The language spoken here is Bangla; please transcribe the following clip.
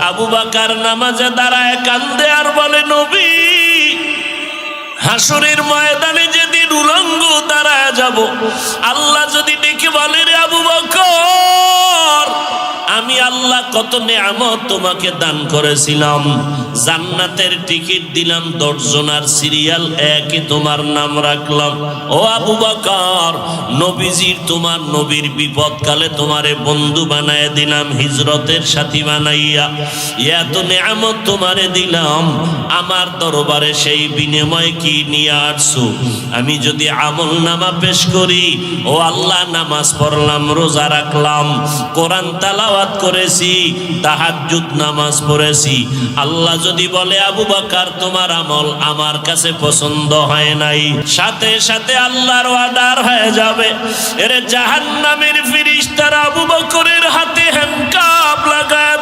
আবু বকর নামাজে দাঁড়ায় কান্দে আর বলে, নবী, হাসরের ময়দানে যেদিন উলঙ্গ দাঁড়ায় যাব, আল্লাহ যদি ডেকে বলে, রে আবু বকর, আমি আল্লাহ কত নেয়ামত তোমাকে দান করেছিলাম, জান্নাতের টিকিট দিলাম 10 জনার সিরিয়াল 1-এ তোমার নাম রাখলাম। ও আবু বকর, নবীজির তোমার নবীর বিপদকালে তোমারে বন্ধু বানায় দিলাম, হিজরতের সাথী বানাইয়া এত নেয়ামত তোমারে দিলাম, আমার দরবারে সেই বিনিময় কি নিয়ে আসছো? আমি যদি আমল নামা পেশ করি, ও আল্লাহ, নামাজ পড়লাম, রোজা রাখলাম, কোরআন তেলাওয়াত করেছি, তাহাজ্জুদ নামাজ পড়েছি, আল্লাহ যদি বলে, আবু বকর, তোমার আমল আমার কাছে পছন্দ হয় নাই, সাথে সাথে আল্লাহর অর্ডার হয়ে যাবে, এর জাহান্নামের ফেরেশতারা আবু বকরের হাতে হ্যান্ডকাপ লাগায়